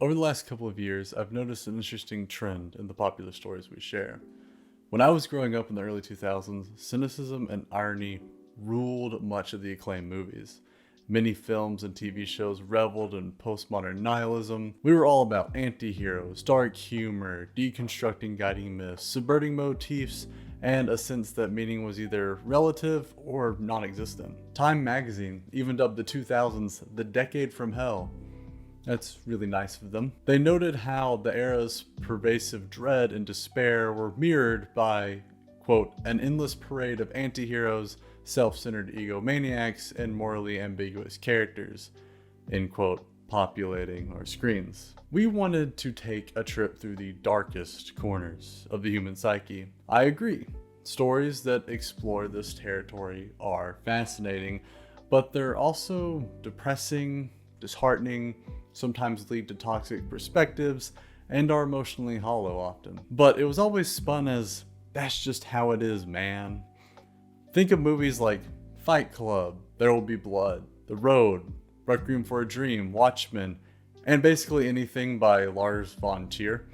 Over the last couple of years, I've noticed an interesting trend in the popular stories we share. When I was growing up in the early 2000s, cynicism and irony ruled much of the acclaimed movies. Many films and TV shows reveled in postmodern nihilism. We were all about anti-heroes, dark humor, deconstructing guiding myths, subverting motifs, and a sense that meaning was either relative or non-existent. Time magazine even dubbed the 2000s the decade from hell. That's really nice of them. They noted how the era's pervasive dread and despair were mirrored by, quote, an endless parade of anti-heroes, self-centered egomaniacs, and morally ambiguous characters, end quote, populating our screens. We wanted to take a trip through the darkest corners of the human psyche. I agree. Stories that explore this territory are fascinating, but they're also depressing, disheartening, sometimes lead to toxic perspectives, and are emotionally hollow often. But it was always spun as, that's just how it is, man. Think of movies like Fight Club, There Will Be Blood, The Road, Requiem for a Dream, Watchmen, and basically anything by Lars von Trier.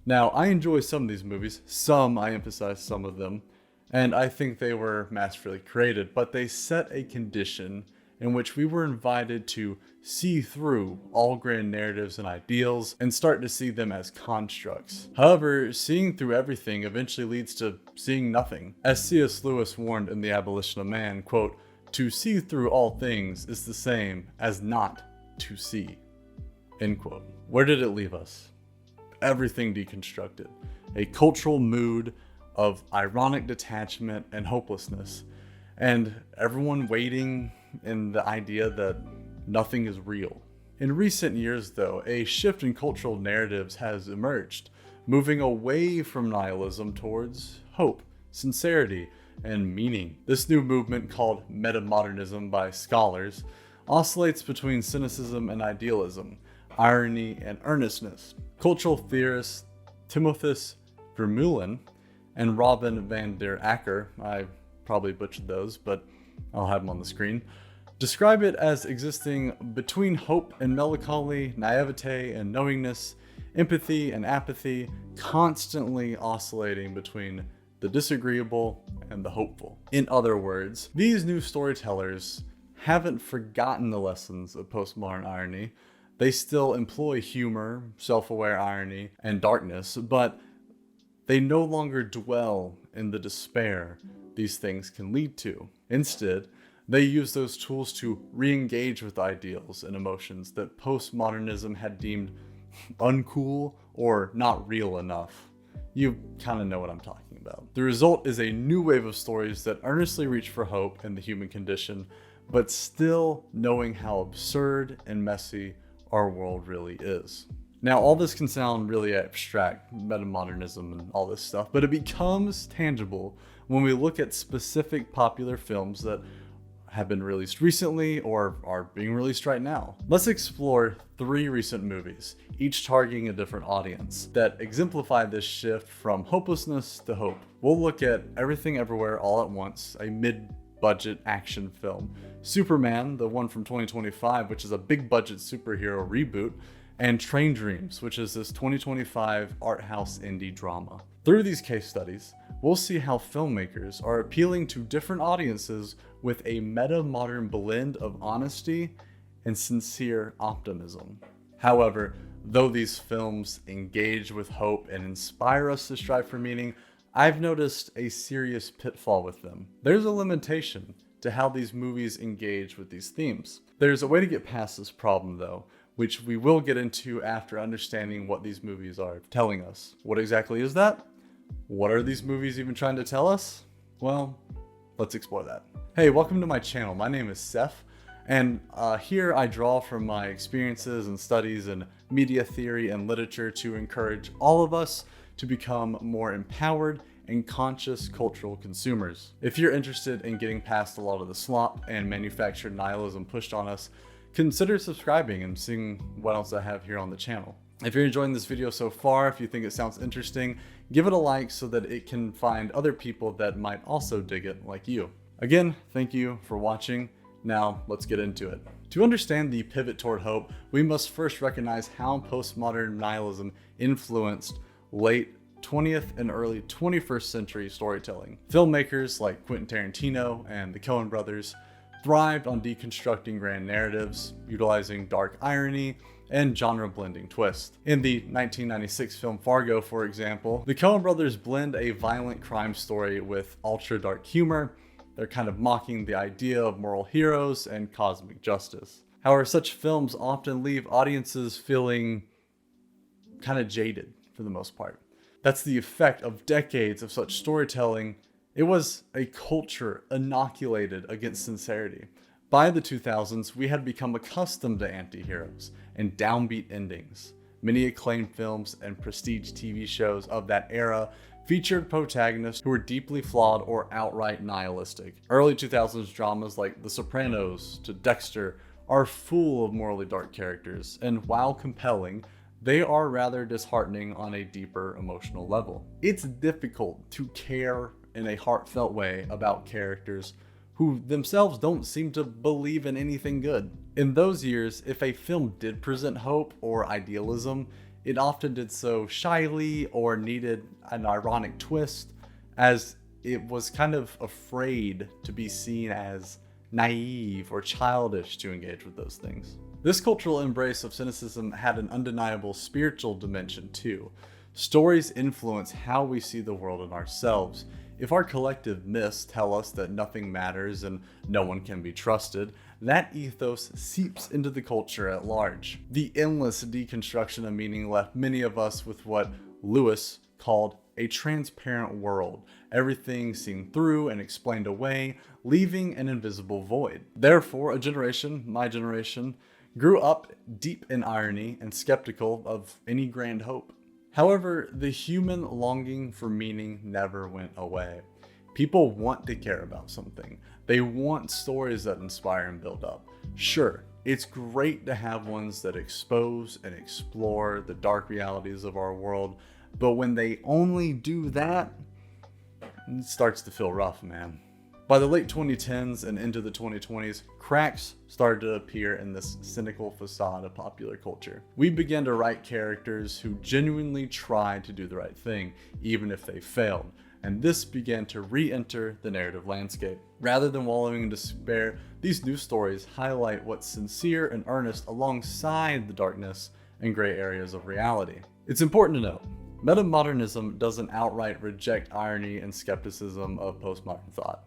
Now, I enjoy some of these movies, I emphasize some of them, and I think they were masterfully created, but they set a condition in which we were invited to see through all grand narratives and ideals and start to see them as constructs. However, seeing through everything eventually leads to seeing nothing. As C.S. Lewis warned in The Abolition of Man, quote, to see through all things is the same as not to see, end quote. Where did it leave us? Everything deconstructed. A cultural mood of ironic detachment and hopelessness, and everyone waiting in the idea that nothing is real. In recent years, though, a shift in cultural narratives has emerged, moving away from nihilism towards hope, sincerity, and meaning. This new movement, called Metamodernism by scholars, oscillates between cynicism and idealism, irony and earnestness. Cultural theorists Timotheus Vermeulen and Robin van der Akker, I probably butchered those, but I'll have them on the screen, describe it as existing between hope and melancholy, naivete and knowingness, empathy and apathy, constantly oscillating between the disagreeable and the hopeful. In other words, these new storytellers haven't forgotten the lessons of postmodern irony. They still employ humor, self-aware irony, and darkness, but they no longer dwell in the despair these things can lead to. Instead, they use those tools to re-engage with ideals and emotions that postmodernism had deemed uncool or not real enough. You kind of know what I'm talking about. The result is a new wave of stories that earnestly reach for hope in the human condition, but still knowing how absurd and messy our world really is. Now, all this can sound really abstract, metamodernism and all this stuff, but it becomes tangible when we look at specific popular films that have been released recently or are being released right now. Let's explore 3 recent movies, each targeting a different audience, that exemplify this shift from hopelessness to hope. We'll look at Everything Everywhere All at Once, a mid-budget action film, Superman, the one from 2025, which is a big-budget superhero reboot, and Train Dreams, which is this 2025 art house indie drama. Through these case studies, we'll see how filmmakers are appealing to different audiences with a meta-modern blend of honesty and sincere optimism. However, though these films engage with hope and inspire us to strive for meaning, I've noticed a serious pitfall with them. There's a limitation to how these movies engage with these themes. There's a way to get past this problem, though, which we will get into after understanding what these movies are telling us. What exactly is that? What are these movies even trying to tell us? Well, let's explore that. Hey, welcome to my channel. My name is Seth, and here I draw from my experiences and studies in media theory and literature to encourage all of us to become more empowered and conscious cultural consumers. If you're interested in getting past a lot of the slop and manufactured nihilism pushed on us, consider subscribing and seeing what else I have here on the channel. If you're enjoying this video so far, if you think it sounds interesting, give it a like so that it can find other people that might also dig it like you. Again, thank you for watching. Now, let's get into it. To understand the pivot toward hope, we must first recognize how postmodern nihilism influenced late 20th and early 21st century storytelling. Filmmakers like Quentin Tarantino and the Coen brothers thrived on deconstructing grand narratives, utilizing dark irony and genre-blending twists. In the 1996 film Fargo, for example, the Coen brothers blend a violent crime story with ultra-dark humor. They're kind of mocking the idea of moral heroes and cosmic justice. However, such films often leave audiences feeling kind of jaded for the most part. That's the effect of decades of such storytelling. It was a culture inoculated against sincerity. By the 2000s, we had become accustomed to anti-heroes and downbeat endings. Many acclaimed films and prestige TV shows of that era featured protagonists who were deeply flawed or outright nihilistic. Early 2000s dramas like The Sopranos to Dexter are full of morally dark characters, and while compelling, they are rather disheartening on a deeper emotional level. It's difficult to care in a heartfelt way about characters who themselves don't seem to believe in anything good. In those years, if a film did present hope or idealism, it often did so shyly or needed an ironic twist, as it was kind of afraid to be seen as naive or childish to engage with those things. This cultural embrace of cynicism had an undeniable spiritual dimension too. Stories influence how we see the world and ourselves. If our collective myths tell us that nothing matters and no one can be trusted, that ethos seeps into the culture at large. The endless deconstruction of meaning left many of us with what Lewis called a transparent world, everything seen through and explained away, leaving an invisible void. Therefore, a generation, my generation, grew up deep in irony and skeptical of any grand hope. However, the human longing for meaning never went away. People want to care about something. They want stories that inspire and build up. Sure, it's great to have ones that expose and explore the dark realities of our world, but when they only do that, it starts to feel rough, man. By the late 2010s and into the 2020s, cracks started to appear in this cynical facade of popular culture. We began to write characters who genuinely tried to do the right thing, even if they failed, and this began to re-enter the narrative landscape. Rather than wallowing in despair, these new stories highlight what's sincere and earnest alongside the darkness and gray areas of reality. It's important to note, Metamodernism doesn't outright reject irony and skepticism of postmodern thought.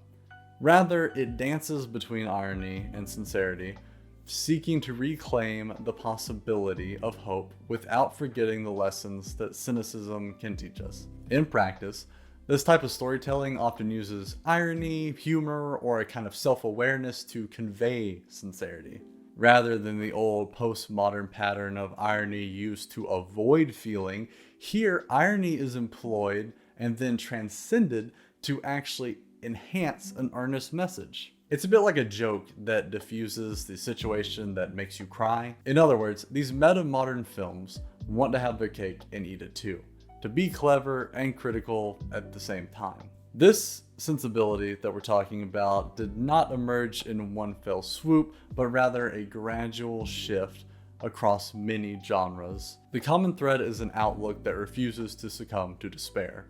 Rather, it dances between irony and sincerity, seeking to reclaim the possibility of hope without forgetting the lessons that cynicism can teach us. In practice, this type of storytelling often uses irony, humor, or a kind of self-awareness to convey sincerity. Rather than the old postmodern pattern of irony used to avoid feeling, here irony is employed and then transcended to actually enhance an earnest message. It's a bit like a joke that diffuses the situation that makes you cry. In other words, these meta-modern films want to have their cake and eat it too, to be clever and critical at the same time. This sensibility that we're talking about did not emerge in one fell swoop, but rather a gradual shift across many genres. The common thread is an outlook that refuses to succumb to despair.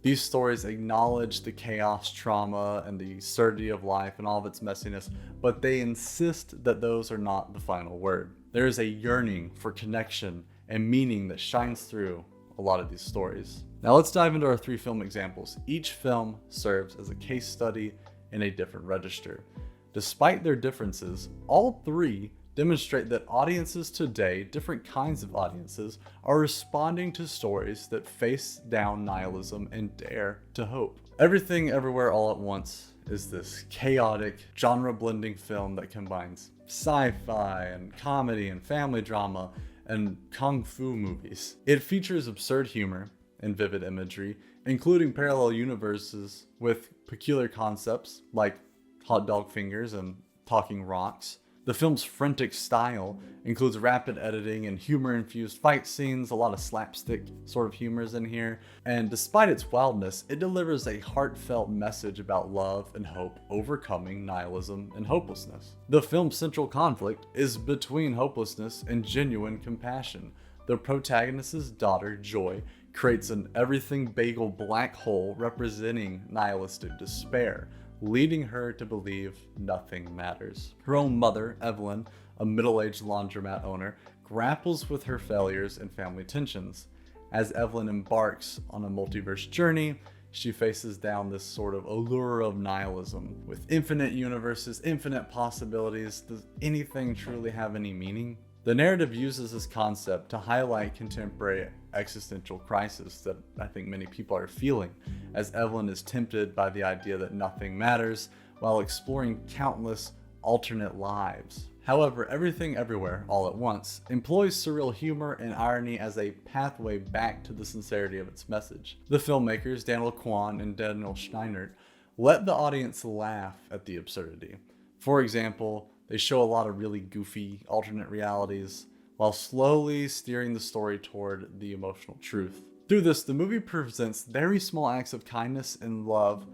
These stories acknowledge the chaos, trauma, and the absurdity of life and all of its messiness, but they insist that those are not the final word. There is a yearning for connection and meaning that shines through a lot of these stories. Now let's dive into our 3 film examples. Each film serves as a case study in a different register. Despite their differences, all 3 demonstrate that audiences today, different kinds of audiences, are responding to stories that face down nihilism and dare to hope. Everything Everywhere All at Once is this chaotic, genre-blending film that combines sci-fi and comedy and family drama and kung fu movies. It features absurd humor and vivid imagery, including parallel universes with peculiar concepts like hot dog fingers and talking rocks. The film's frantic style includes rapid editing and humor-infused fight scenes, a lot of slapstick sort of humors in here, and despite its wildness, it delivers a heartfelt message about love and hope overcoming nihilism and hopelessness. The film's central conflict is between hopelessness and genuine compassion. The protagonist's daughter, Joy, creates an everything bagel black hole representing nihilistic despair, leading her to believe nothing matters. Her own mother, Evelyn, a middle-aged laundromat owner, grapples with her failures and family tensions. As Evelyn embarks on a multiverse journey, she faces down this sort of allure of nihilism. With infinite universes, infinite possibilities, does anything truly have any meaning? The narrative uses this concept to highlight contemporary existential crisis that I think many people are feeling, as Evelyn is tempted by the idea that nothing matters while exploring countless alternate lives. However, Everything Everywhere All at Once employs surreal humor and irony as a pathway back to the sincerity of its message. The filmmakers, Daniel Kwan and Daniel Scheinert, let the audience laugh at the absurdity. For example, they show a lot of really goofy alternate realities while slowly steering the story toward the emotional truth. Through this, the movie presents very small acts of kindness and love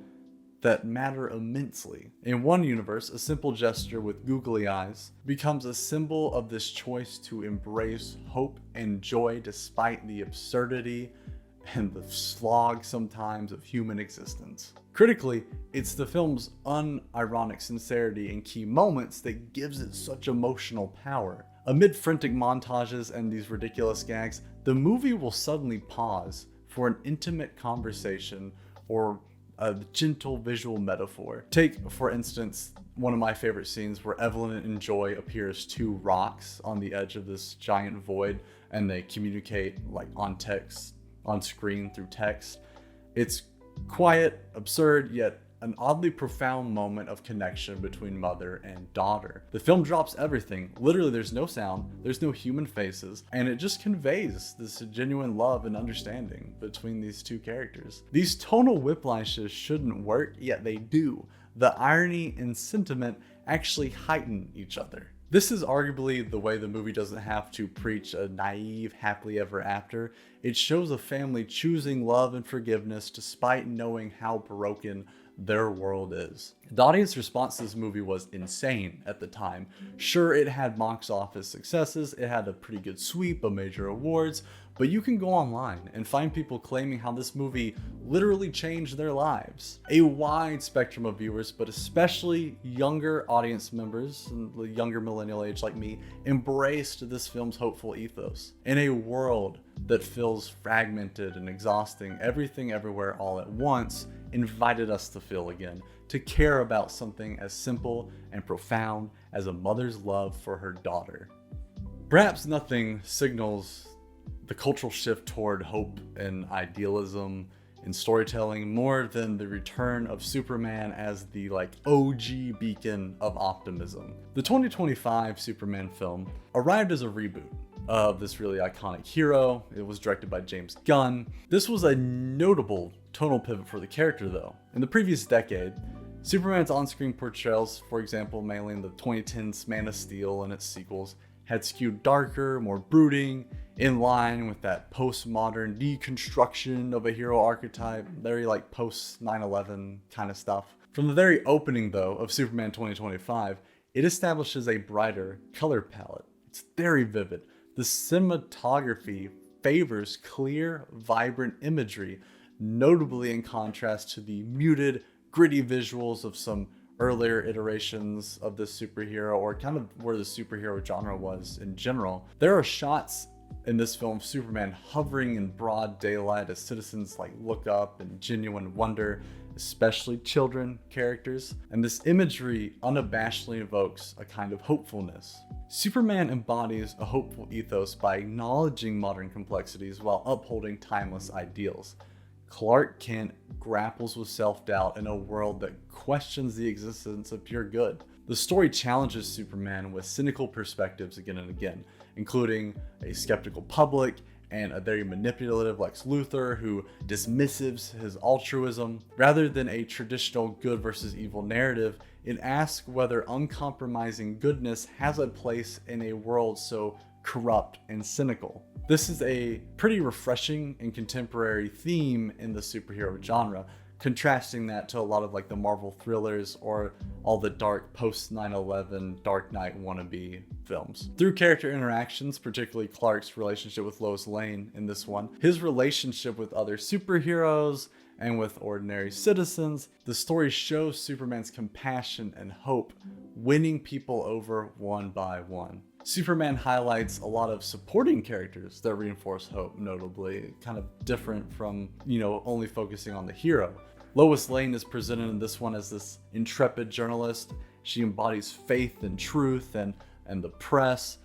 that matter immensely. In one universe, a simple gesture with googly eyes becomes a symbol of this choice to embrace hope and joy despite the absurdity and the slog sometimes of human existence. Critically, it's the film's unironic sincerity in key moments that gives it such emotional power. Amid frantic montages and these ridiculous gags, the movie will suddenly pause for an intimate conversation or a gentle visual metaphor. Take, for instance, one of my favorite scenes where Evelyn and Joy appear as two rocks on the edge of this giant void, and they communicate like on screen through text. It's quiet, absurd, yet an oddly profound moment of connection between mother and daughter. The film drops everything. Literally, there's no sound, there's no human faces, and it just conveys this genuine love and understanding between these two characters. These tonal whiplashes shouldn't work, yet they do. The irony and sentiment actually heighten each other. This is arguably the way the movie doesn't have to preach a naive happily ever after. It shows a family choosing love and forgiveness despite knowing how broken their world is. The audience response to this movie was insane at the time. Sure, it had box office successes, it had a pretty good sweep of major awards, but you can go online and find people claiming how this movie literally changed their lives. A wide spectrum of viewers, but especially younger audience members and the younger millennial age like me, embraced this film's hopeful ethos. In a world that feels fragmented and exhausting, Everything Everywhere All at Once invited us to feel again, to care about something as simple and profound as a mother's love for her daughter. Perhaps nothing signals the cultural shift toward hope and idealism in storytelling more than the return of Superman as the OG beacon of optimism. The 2025 Superman film arrived as a reboot of this really iconic hero. It was directed by James Gunn. This was a notable tonal pivot for the character though. In the previous decade, Superman's on-screen portrayals, for example, mainly in the 2010s Man of Steel and its sequels, had skewed darker, more brooding, in line with that postmodern deconstruction of a hero archetype, very post 9/11 kind of stuff. From the very opening though of Superman 2025, it establishes a brighter color palette. It's very vivid. The cinematography favors clear, vibrant imagery, notably in contrast to the muted, gritty visuals of some earlier iterations of this superhero, or kind of where the superhero genre was in general. There are shots in this film of Superman hovering in broad daylight as citizens look up in genuine wonder, especially children characters, and this imagery unabashedly evokes a kind of hopefulness. Superman embodies a hopeful ethos by acknowledging modern complexities while upholding timeless ideals. Clark Kent grapples with self-doubt in a world that questions the existence of pure good. The story challenges Superman with cynical perspectives again and again, including a skeptical public and a very manipulative Lex Luthor who dismisses his altruism. Rather than a traditional good versus evil narrative, it asks whether uncompromising goodness has a place in a world so corrupt and cynical. This is a pretty refreshing and contemporary theme in the superhero genre, contrasting that to a lot of like the Marvel thrillers or all the dark post 9/11 Dark Knight wannabe films. Through character interactions, particularly Clark's relationship with Lois Lane in this one, his relationship with other superheroes, and with ordinary citizens, the story shows Superman's compassion and hope, winning people over one by one. Superman highlights a lot of supporting characters that reinforce hope, notably, kind of different from, only focusing on the hero. Lois Lane is presented in this one as this intrepid journalist. She embodies faith and truth and the press,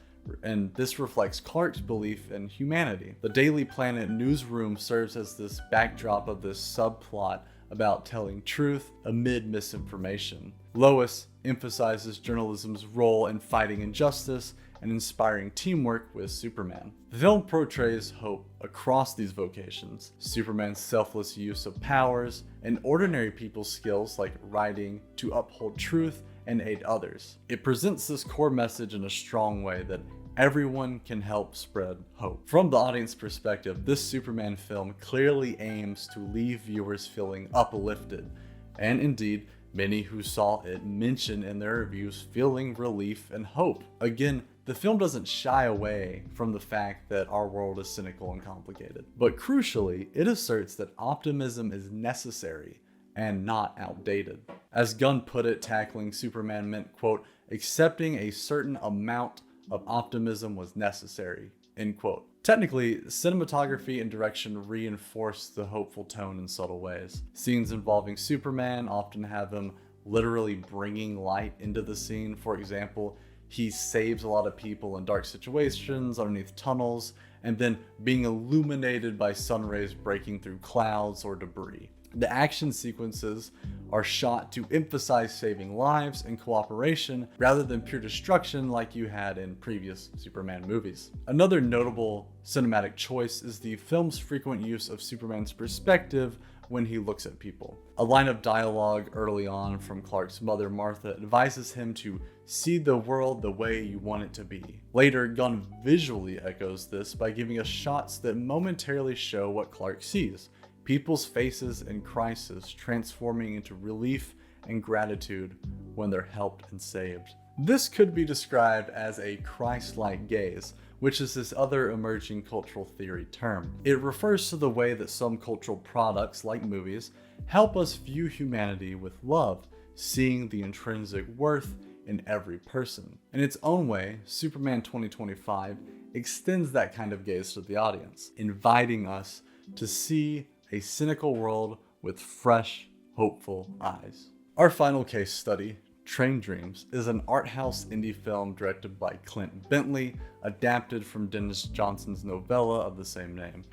and this reflects Clark's belief in humanity. The Daily Planet newsroom serves as this backdrop of this subplot about telling truth amid misinformation. Lois emphasizes journalism's role in fighting injustice and inspiring teamwork with Superman. The film portrays hope across these vocations, Superman's selfless use of powers, and ordinary people's skills like writing to uphold truth and aid others. It presents this core message in a strong way that everyone can help spread hope. From the audience perspective, this Superman film clearly aims to leave viewers feeling uplifted, and indeed, many who saw it mention in their reviews feeling relief and hope. Again, the film doesn't shy away from the fact that our world is cynical and complicated, but crucially, it asserts that optimism is necessary and not outdated. As Gunn put it, tackling Superman meant, quote, accepting a certain amount of optimism was necessary, end quote. Technically, cinematography and direction reinforce the hopeful tone in subtle ways. Scenes involving Superman often have him literally bringing light into the scene. For example, he saves a lot of people in dark situations underneath tunnels, and then being illuminated by sun rays breaking through clouds or debris. The action sequences are shot to emphasize saving lives and cooperation rather than pure destruction like you had in previous Superman movies. Another notable cinematic choice is the film's frequent use of Superman's perspective when he looks at people. A line of dialogue early on from Clark's mother, Martha, advises him to see the world the way you want it to be. Later, Gunn visually echoes this by giving us shots that momentarily show what Clark sees: people's faces in crisis transforming into relief and gratitude when they're helped and saved. This could be described as a Christ-like gaze, which is this other emerging cultural theory term. It refers to the way that some cultural products, like movies, help us view humanity with love, seeing the intrinsic worth in every person. In its own way, Superman 2025 extends that kind of gaze to the audience, inviting us to see a cynical world with fresh, hopeful eyes. Our final case study, Train Dreams, is an art house indie film directed by Clint Bentley, adapted from Dennis Johnson's novella of the same name.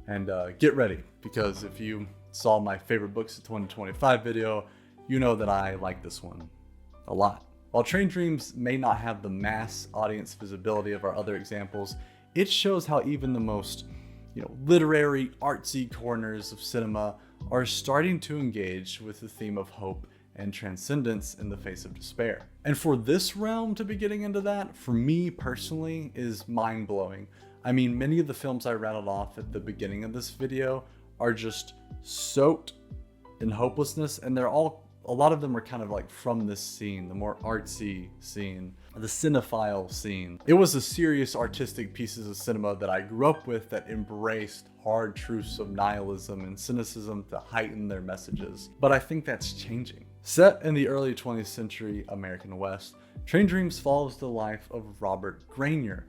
And get ready, because if you saw my favorite books of 2025 video, you know that I like this one a lot. While Train Dreams may not have the mass audience visibility of our other examples, it shows how even the most literary, artsy corners of cinema are starting to engage with the theme of hope and transcendence in the face of despair. And for this realm to be getting into that, for me personally, is mind-blowing. I mean, many of the films I rattled off at the beginning of this video are just soaked in hopelessness, and a lot of them are kind of like from this scene, the more artsy scene, the cinephile scene. It was the serious artistic pieces of cinema that I grew up with that embraced hard truths of nihilism and cynicism to heighten their messages. But I think that's changing. Set in the early 20th century American West, Train Dreams follows the life of Robert Grenier,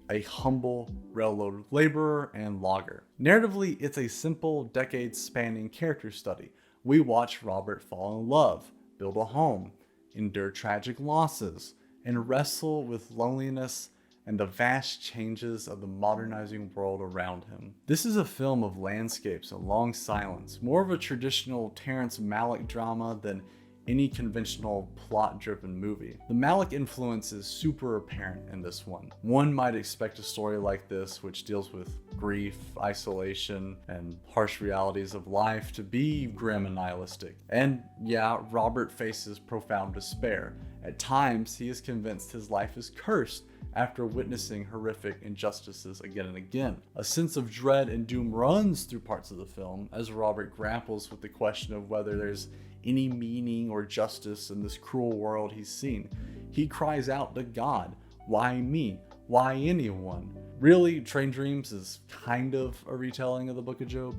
a humble railroad laborer and logger. Narratively, it's a simple, decades-spanning character study. We watch Robert fall in love, build a home, endure tragic losses, and wrestle with loneliness and the vast changes of the modernizing world around him. This is a film of landscapes and long silence, more of a traditional Terrence Malick drama than any conventional plot-driven movie. The Malick influence is super apparent in this one. One might expect a story like this, which deals with grief, isolation, and harsh realities of life, to be grim and nihilistic. And yeah, Robert faces profound despair. At times, he is convinced his life is cursed after witnessing horrific injustices again and again. A sense of dread and doom runs through parts of the film as Robert grapples with the question of whether there's any meaning or justice in this cruel world he's seen. He cries out to God, "Why me? Why anyone?" Really, Train Dreams is kind of a retelling of the Book of Job.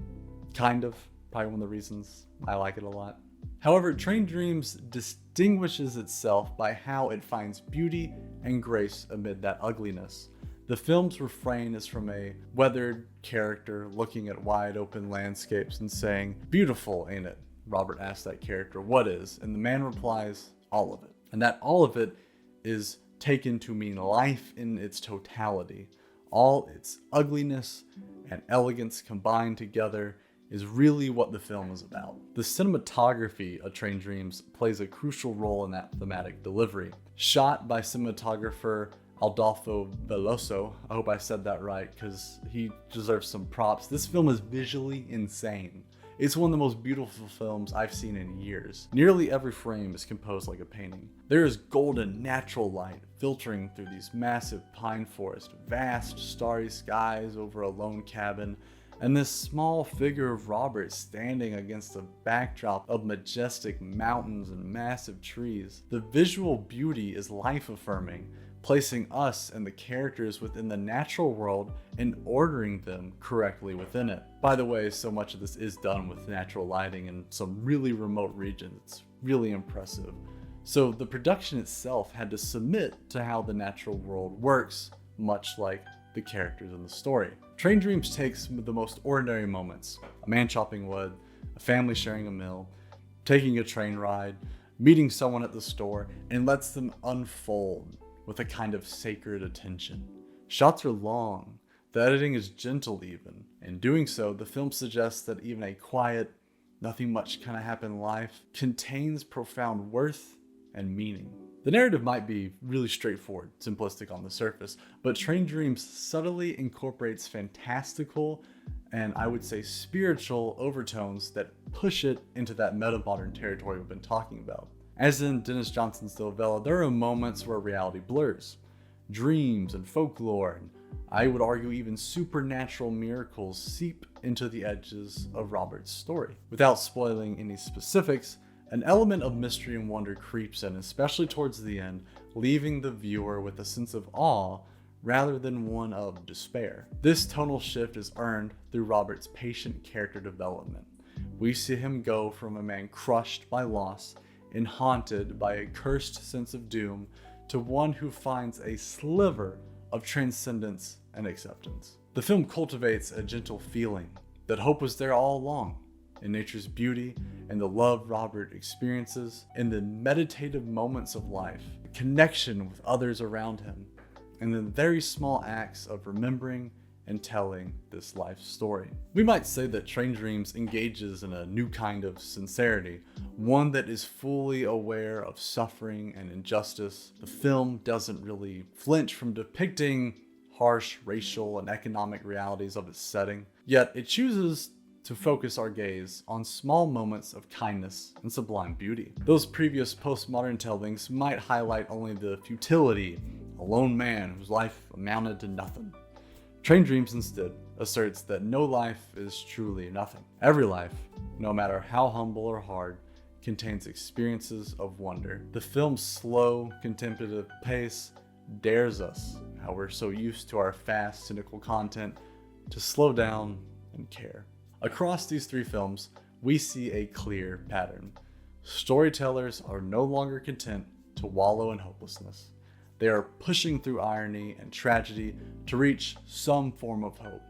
Kind of. Probably one of the reasons I like it a lot. However, Train Dreams distinguishes itself by how it finds beauty and grace amid that ugliness. The film's refrain is from a weathered character looking at wide open landscapes and saying, "Beautiful, ain't it?" Robert asks that character, "What is?" And the man replies, "All of it." And that all of it is taken to mean life in its totality. All its ugliness and elegance combined together is really what the film is about. The cinematography of Train Dreams plays a crucial role in that thematic delivery. Shot by cinematographer Adolfo Veloso, I hope I said that right because he deserves some props. This film is visually insane. It's one of the most beautiful films I've seen in years. Nearly every frame is composed like a painting. There is golden natural light filtering through these massive pine forests, vast starry skies over a lone cabin, and this small figure of Robert standing against a backdrop of majestic mountains and massive trees. The visual beauty is life-affirming, placing us and the characters within the natural world and ordering them correctly within it. By the way, so much of this is done with natural lighting in some really remote regions. It's really impressive. So the production itself had to submit to how the natural world works, much like the characters in the story. Train Dreams takes the most ordinary moments, a man chopping wood, a family sharing a meal, taking a train ride, meeting someone at the store, and lets them unfold with a kind of sacred attention. Shots are long, the editing is gentle even. In doing so, the film suggests that even a quiet, nothing much kind of happen life contains profound worth and meaning. The narrative might be really straightforward, simplistic on the surface, but Train Dreams subtly incorporates fantastical and I would say spiritual overtones that push it into that metamodern territory we've been talking about. As in Dennis Johnson's novella, there are moments where reality blurs. Dreams and folklore, and I would argue even supernatural miracles seep into the edges of Robert's story. Without spoiling any specifics, an element of mystery and wonder creeps in, especially towards the end, leaving the viewer with a sense of awe rather than one of despair. This tonal shift is earned through Robert's patient character development. We see him go from a man crushed by loss and haunted by a cursed sense of doom to one who finds a sliver of transcendence and acceptance. The film cultivates a gentle feeling that hope was there all along, in nature's beauty and the love Robert experiences in the meditative moments of life, connection with others around him, and the very small acts of remembering and telling this life story. We might say that Train Dreams engages in a new kind of sincerity, one that is fully aware of suffering and injustice. The film doesn't really flinch from depicting harsh racial and economic realities of its setting, yet it chooses to focus our gaze on small moments of kindness and sublime beauty. Those previous postmodern tellings might highlight only the futility, a lone man whose life amounted to nothing. Train Dreams instead asserts that no life is truly nothing. Every life, no matter how humble or hard, contains experiences of wonder. The film's slow, contemplative pace dares us, how we're so used to our fast, cynical content, to slow down and care. Across these three films, we see a clear pattern. Storytellers are no longer content to wallow in hopelessness. They are pushing through irony and tragedy to reach some form of hope.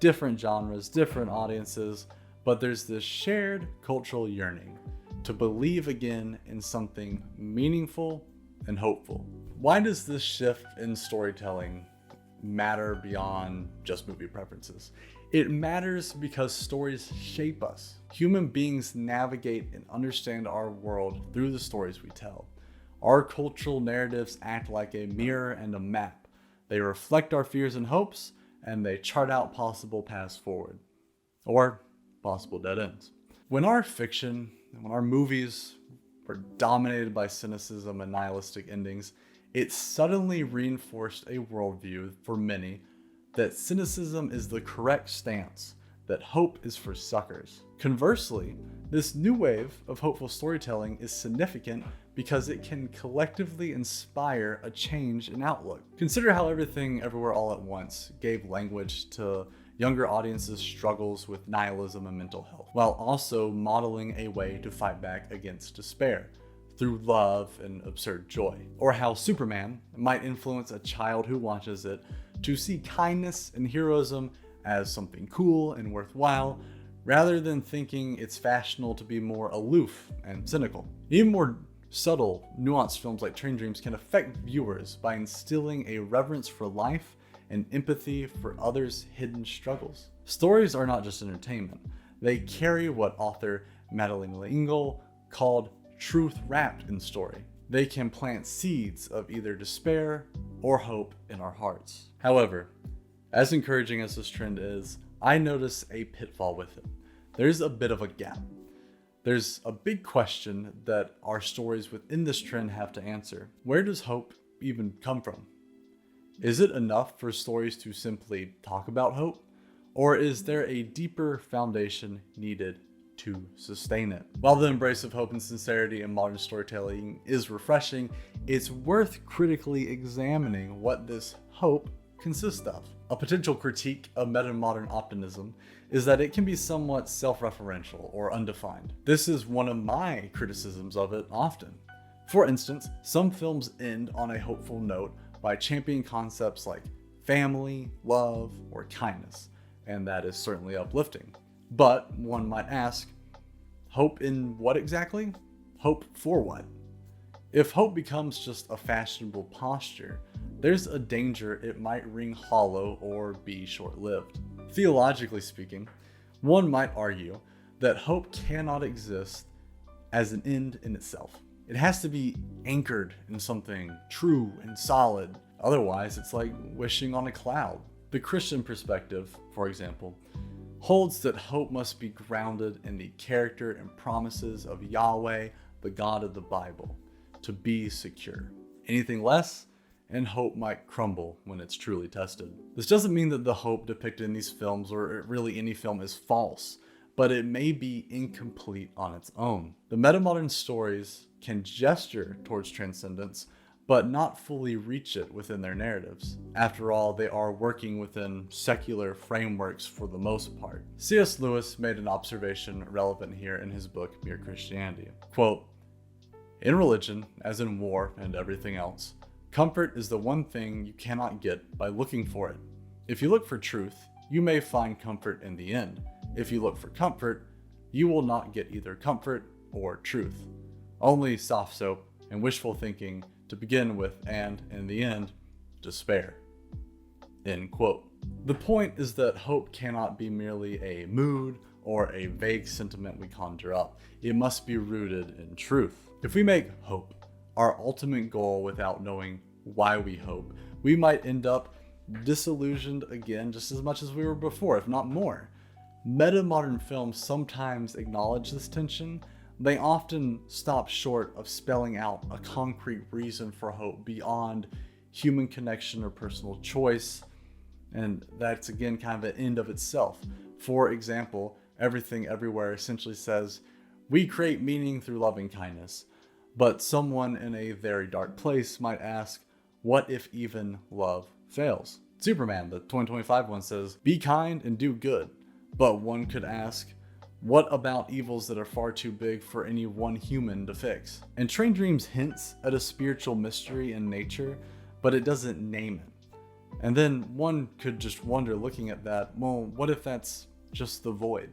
Different genres, different audiences, but there's this shared cultural yearning to believe again in something meaningful and hopeful. Why does this shift in storytelling matter beyond just movie preferences. It matters because stories shape us. Human beings navigate and understand our world through the stories we tell. Our cultural narratives act like a mirror and a map. They reflect our fears and hopes, and they chart out possible paths forward, or possible dead ends. When our fiction, when our movies were dominated by cynicism and nihilistic endings, it suddenly reinforced a worldview for many that cynicism is the correct stance, that hope is for suckers. Conversely, this new wave of hopeful storytelling is significant because it can collectively inspire a change in outlook. Consider how Everything Everywhere All at Once gave language to younger audiences' struggles with nihilism and mental health, while also modeling a way to fight back against despair through love and absurd joy. Or how Superman might influence a child who watches it to see kindness and heroism as something cool and worthwhile, rather than thinking it's fashionable to be more aloof and cynical. Even more subtle, nuanced films like Train Dreams can affect viewers by instilling a reverence for life and empathy for others' hidden struggles. Stories are not just entertainment. They carry what author Madeleine L'Engle called truth wrapped in story. They can plant seeds of either despair or hope in our hearts. However, as encouraging as this trend is, I notice a pitfall with it. There's a bit of a gap. There's a big question that our stories within this trend have to answer. Where does hope even come from? Is it enough for stories to simply talk about hope? Or is there a deeper foundation needed to sustain it? While the embrace of hope and sincerity in modern storytelling is refreshing, it's worth critically examining what this hope consists of. A potential critique of metamodern optimism is that it can be somewhat self-referential or undefined. This is one of my criticisms of it often. For instance, some films end on a hopeful note by championing concepts like family, love, or kindness, and that is certainly uplifting. But one might ask, hope in what exactly? Hope for what? If hope becomes just a fashionable posture, there's a danger it might ring hollow or be short-lived. Theologically speaking, one might argue that hope cannot exist as an end in itself. It has to be anchored in something true and solid. Otherwise, it's like wishing on a cloud. The Christian perspective, for example, holds that hope must be grounded in the character and promises of Yahweh, the God of the Bible, to be secure. Anything less, and hope might crumble when it's truly tested. This doesn't mean that the hope depicted in these films, or really any film, is false, but it may be incomplete on its own. The metamodern stories can gesture towards transcendence, but not fully reach it within their narratives. After all, they are working within secular frameworks for the most part. C.S. Lewis made an observation relevant here in his book, Mere Christianity. Quote, "In religion, as in war and everything else, comfort is the one thing you cannot get by looking for it. If you look for truth, you may find comfort in the end. If you look for comfort, you will not get either comfort or truth. Only soft soap and wishful thinking to begin with, and, in the end, despair." End quote. The point is that hope cannot be merely a mood or a vague sentiment we conjure up. It must be rooted in truth. If we make hope our ultimate goal without knowing why we hope, we might end up disillusioned again just as much as we were before, if not more. Metamodern films sometimes acknowledge this tension. They often stop short of spelling out a concrete reason for hope beyond human connection or personal choice, and that's again kind of an end of itself. For example, Everything Everywhere essentially says, we create meaning through loving kindness. But someone in a very dark place might ask, what if even love fails? Superman, the 2025 one, says, be kind and do good. But one could ask, what about evils that are far too big for any one human to fix? And Train Dreams hints at a spiritual mystery in nature, but it doesn't name it. And then one could just wonder, looking at that, well, what if that's just the void?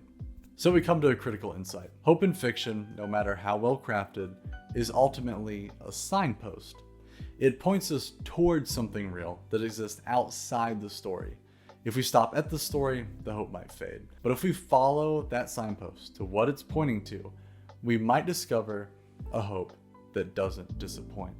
So we come to a critical insight. Hope in fiction, no matter how well crafted, is ultimately a signpost. It points us towards something real that exists outside the story. If we stop at the story, the hope might fade. But if we follow that signpost to what it's pointing to, we might discover a hope that doesn't disappoint.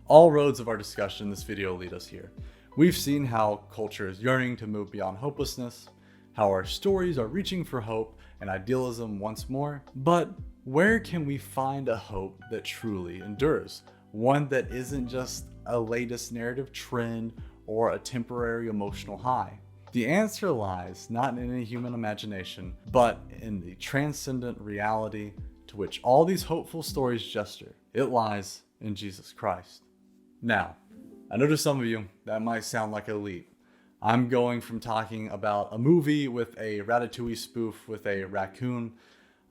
All roads of our discussion in this video lead us here. We've seen how culture is yearning to move beyond hopelessness, how our stories are reaching for hope and idealism once more. But where can we find a hope that truly endures? One that isn't just a latest narrative trend or a temporary emotional high. The answer lies not in any human imagination, but in the transcendent reality to which all these hopeful stories gesture. It lies in Jesus Christ. Now, I know to some of you that might sound like a leap. I'm going from talking about a movie with a Ratatouille spoof with a raccoon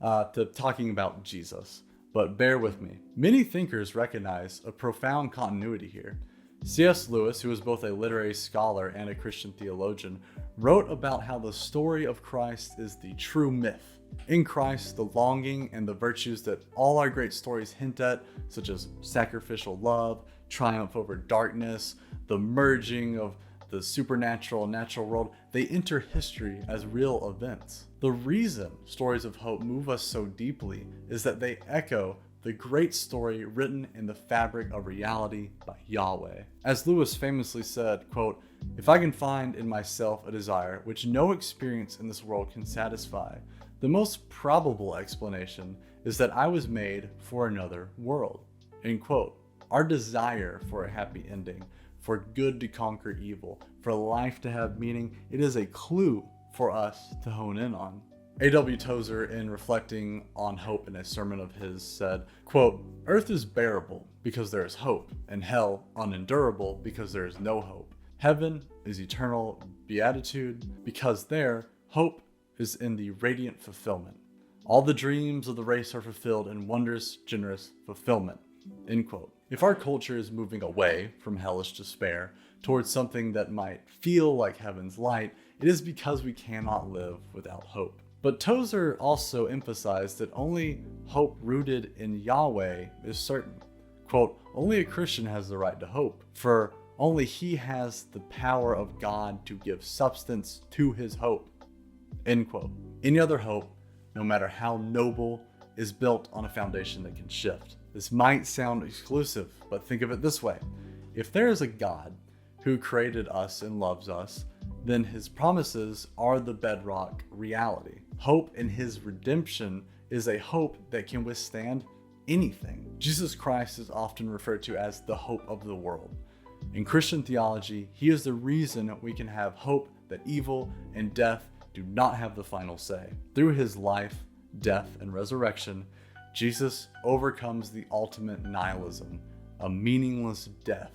to talking about Jesus. But bear with me. Many thinkers recognize a profound continuity here. C.S. Lewis, who was both a literary scholar and a Christian theologian, wrote about how the story of Christ is the true myth. In Christ, the longing and the virtues that all our great stories hint at, such as sacrificial love, triumph over darkness, the merging of the supernatural and natural world, they enter history as real events. The reason stories of hope move us so deeply is that they echo the great story written in the fabric of reality by Yahweh. As Lewis famously said, quote, "If I can find in myself a desire which no experience in this world can satisfy, the most probable explanation is that I was made for another world." End quote. Our desire for a happy ending, for good to conquer evil, for life to have meaning, it is a clue for us to hone in on. A.W. Tozer, in reflecting on hope in a sermon of his, said, quote, "Earth is bearable because there is hope, and hell unendurable because there is no hope. Heaven is eternal beatitude because there, hope is in the radiant fulfillment. All the dreams of the race are fulfilled in wondrous, generous fulfillment." End quote. If our culture is moving away from hellish despair towards something that might feel like heaven's light, it is because we cannot live without hope. But Tozer also emphasized that only hope rooted in Yahweh is certain. Quote, "Only a Christian has the right to hope, for only he has the power of God to give substance to his hope." End quote. Any other hope, no matter how noble, is built on a foundation that can shift. This might sound exclusive, but think of it this way. If there is a God who created us and loves us, then his promises are the bedrock reality. Hope in his redemption is a hope that can withstand anything. Jesus Christ is often referred to as the hope of the world. In Christian theology, he is the reason we can have hope that evil and death do not have the final say. Through his life, death, and resurrection, Jesus overcomes the ultimate nihilism, a meaningless death,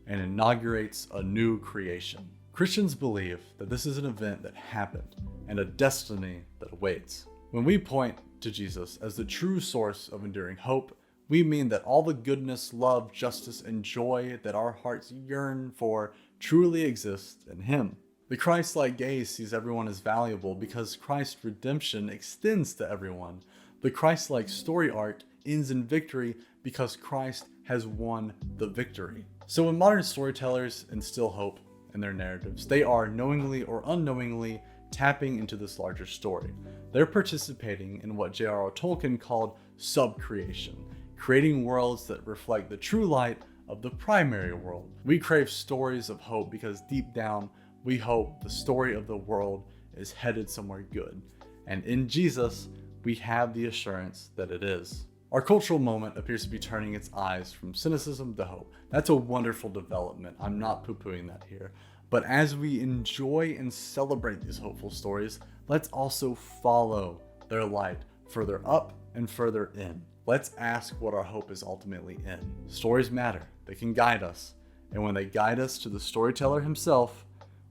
and inaugurates a new creation. Christians believe that this is an event that happened and a destiny that awaits. When we point to Jesus as the true source of enduring hope, we mean that all the goodness, love, justice, and joy that our hearts yearn for truly exists in him. The Christ-like gaze sees everyone as valuable because Christ's redemption extends to everyone. The Christ-like story arc ends in victory because Christ has won the victory. So when modern storytellers instill hope in their narratives, they are knowingly or unknowingly tapping into this larger story. They're participating in what J.R.R. Tolkien called subcreation, creating worlds that reflect the true light of the primary world. We crave stories of hope because deep down, we hope the story of the world is headed somewhere good. And in Jesus, we have the assurance that it is. Our cultural moment appears to be turning its eyes from cynicism to hope. That's a wonderful development. I'm not poo-pooing that here. But as we enjoy and celebrate these hopeful stories, let's also follow their light further up and further in. Let's ask what our hope is ultimately in. Stories matter. They can guide us. And when they guide us to the storyteller himself,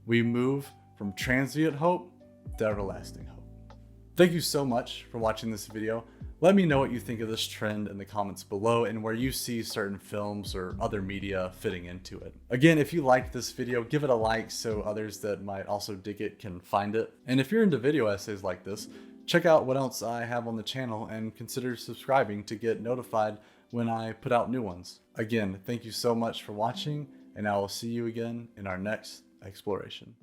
we move from transient hope to everlasting hope. Thank you so much for watching this video. Let me know what you think of this trend in the comments below and where you see certain films or other media fitting into it. Again, if you liked this video, give it a like so others that might also dig it can find it. And if you're into video essays like this, Check out what else I have on the channel and consider subscribing to get notified when I put out new ones. Again, thank you so much for watching, and I will see you again in our next exploration.